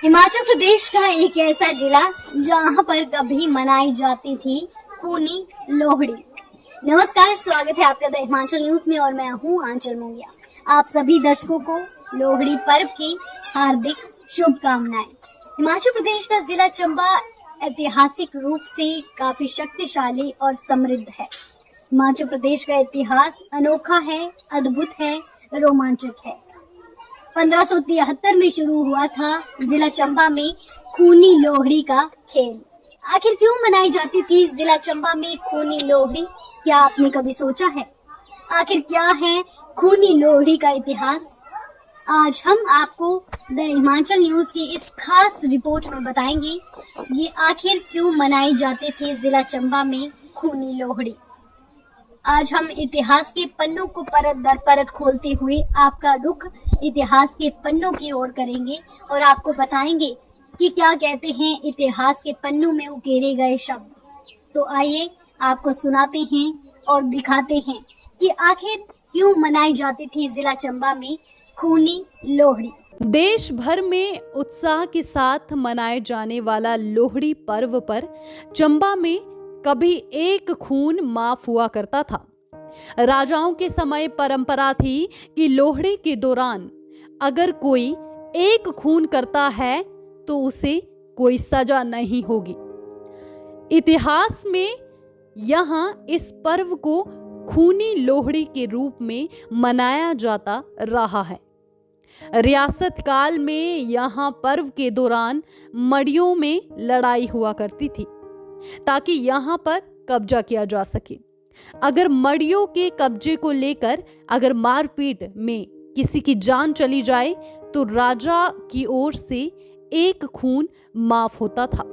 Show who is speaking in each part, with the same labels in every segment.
Speaker 1: हिमाचल प्रदेश का एक ऐसा जिला जहां पर कभी मनाई जाती थी खूनी लोहड़ी। नमस्कार, स्वागत है आपका द हिमाचल न्यूज में और मैं हूं आंचल मोंगिया। आप सभी दर्शकों को लोहड़ी पर्व की हार्दिक शुभकामनाएं। हिमाचल प्रदेश का जिला चंबा ऐतिहासिक रूप से काफी शक्तिशाली और समृद्ध है। हिमाचल प्रदेश का इतिहास अनोखा है, अद्भुत है, रोमांचक है। 1573 में शुरू हुआ था जिला चंबा में खूनी लोहड़ी का खेल। आखिर क्यों मनाई जाती थी जिला चंबा में खूनी लोहड़ी? क्या आपने कभी सोचा है आखिर क्या है खूनी लोहड़ी का इतिहास? आज हम आपको द हिमाचल न्यूज की इस खास रिपोर्ट में बताएंगे ये आखिर क्यों मनाई जाती थी जिला चंबा में खूनी लोहड़ी। आज हम इतिहास के पन्नों को परत दर परत खोलते हुए आपका रुख इतिहास के पन्नों की ओर करेंगे और आपको बताएंगे कि क्या कहते हैं इतिहास के पन्नों में उकेरे गए शब्द। तो आइए आपको सुनाते हैं और दिखाते हैं कि आखिर क्यों मनाई जाती थी जिला चंबा में खूनी लोहड़ी।
Speaker 2: देश भर में उत्साह के साथ मनाए जाने वाला लोहड़ी पर्व पर चंबा में कभी एक खून माफ हुआ करता था। राजाओं के समय परंपरा थी कि लोहड़ी के दौरान अगर कोई एक खून करता है तो उसे कोई सजा नहीं होगी। इतिहास में यहाँ इस पर्व को खूनी लोहड़ी के रूप में मनाया जाता रहा है। रियासत काल में यहाँ पर्व के दौरान मड़ियों में लड़ाई हुआ करती थी ताकि यहाँ पर कब्जा किया जा सके। अगर मड़ियों के कब्जे को लेकर अगर मारपीट में किसी की जान चली जाए तो राजा की ओर से एक खून माफ होता था।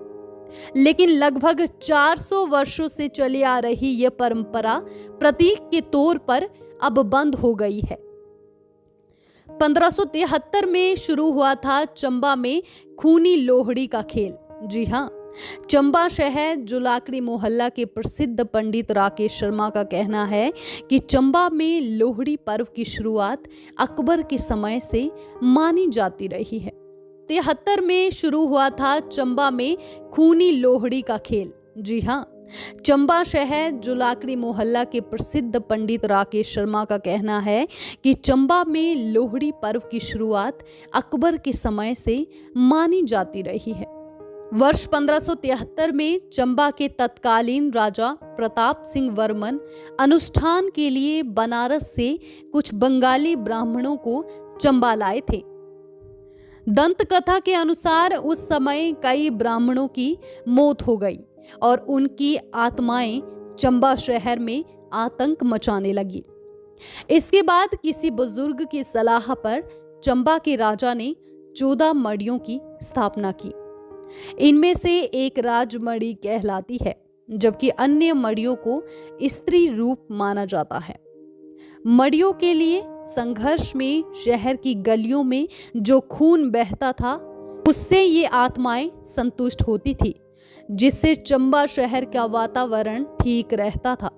Speaker 2: लेकिन लगभग 400 वर्षों से चली आ रही यह परंपरा प्रतीक के तौर पर अब बंद हो गई है। 1573 में शुरू हुआ था चंबा में खूनी लोहड़ी का खेल। जी हाँ, चंबा शहर जुलाकड़ी मोहल्ला के प्रसिद्ध पंडित राकेश शर्मा का कहना है कि चंबा में लोहड़ी पर्व की शुरुआत अकबर के समय से मानी जाती रही है। 73 में शुरू हुआ था चंबा में खूनी लोहड़ी का खेल। जी हाँ, चंबा शहर जुलाकड़ी मोहल्ला के प्रसिद्ध पंडित राकेश शर्मा का कहना है कि चंबा में लोहड़ी पर्व की शुरुआत अकबर के समय से मानी जाती रही है। वर्ष 1573 में चंबा के तत्कालीन राजा प्रताप सिंह वर्मन अनुष्ठान के लिए बनारस से कुछ बंगाली ब्राह्मणों को चंबा लाए थे। दंत कथा के अनुसार उस समय कई ब्राह्मणों की मौत हो गई और उनकी आत्माएं चंबा शहर में आतंक मचाने लगी। इसके बाद किसी बुजुर्ग की सलाह पर चंबा के राजा ने 14 मड़ियों की स्थापना की। इनमें से एक राजमड़ी कहलाती है जबकि अन्य मड़ियों को स्त्री रूप माना जाता है। मड़ियों के लिए संघर्ष में शहर की गलियों में जो खून बहता था उससे ये आत्माएं संतुष्ट होती थी, जिससे चंबा शहर का वातावरण ठीक रहता था।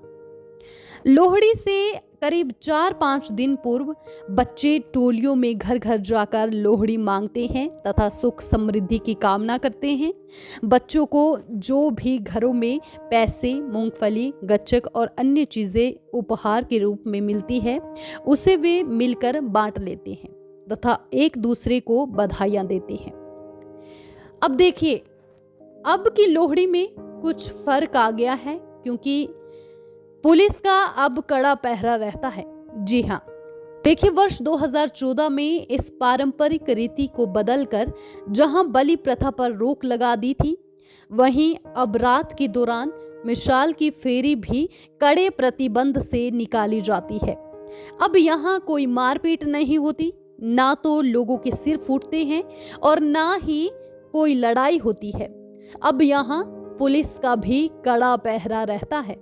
Speaker 2: लोहड़ी से करीब 4-5 दिन पूर्व बच्चे टोलियों में घर घर जाकर लोहड़ी मांगते हैं तथा सुख समृद्धि की कामना करते हैं। बच्चों को जो भी घरों में पैसे, मूंगफली, गच्चक और अन्य चीजें उपहार के रूप में मिलती है उसे वे मिलकर बांट लेते हैं तथा एक दूसरे को बधाइयां देते हैं। अब देखिए, अब की लोहड़ी में कुछ फर्क आ गया है क्योंकि पुलिस का अब कड़ा पहरा रहता है। जी हाँ, देखिए, वर्ष 2014 में इस पारंपरिक रीति को बदलकर जहां बलि प्रथा पर रोक लगा दी थी, वहीं अब रात के दौरान मिसाल की फेरी भी कड़े प्रतिबंध से निकाली जाती है। अब यहाँ कोई मारपीट नहीं होती, ना तो लोगों के सिर फूटते हैं और ना ही कोई लड़ाई होती है। अब यहाँ पुलिस का भी कड़ा पहरा रहता है।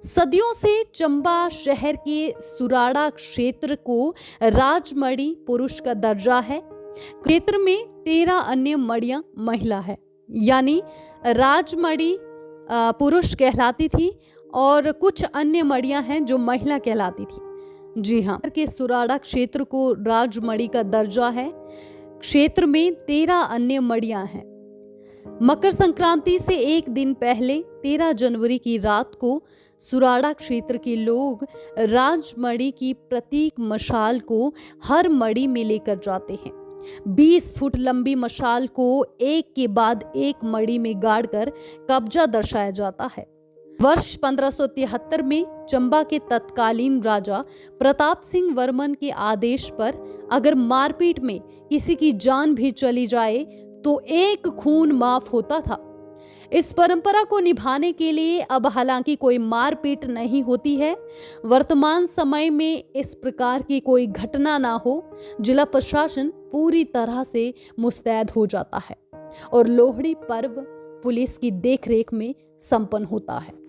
Speaker 2: सदियों से चंबा शहर के सुराड़ा क्षेत्र को राजमड़ी पुरुष का दर्जा है। क्षेत्र में 13 अन्य मड़ियां महिला है, यानी राजमड़ी पुरुष कहलाती थी और कुछ अन्य मड़ियां हैं जो महिला कहलाती थी। जी हाँ, के सुराड़ा क्षेत्र को राजमड़ी का दर्जा है। क्षेत्र में 13 अन्य मड़ियां हैं। मकर संक्रांति से एक दिन पहले 13 जनवरी की रात को सुराड़ा क्षेत्र के लोग राजमड़ी की प्रतीक मशाल को हर मड़ी में लेकर जाते हैं। 20 फुट लंबी मशाल को एक के बाद एक मड़ी में गाड़कर कब्जा दर्शाया जाता है। वर्ष 1573 में चंबा के तत्कालीन राजा प्रताप सिंह वर्मन के आदेश पर अगर मारपीट में किसी की जान भी चली जाए तो एक खून माफ होता था। इस परंपरा को निभाने के लिए अब हालांकि कोई मारपीट नहीं होती है। वर्तमान समय में इस प्रकार की कोई घटना ना हो, जिला प्रशासन पूरी तरह से मुस्तैद हो जाता है और लोहड़ी पर्व पुलिस की देखरेख में संपन्न होता है।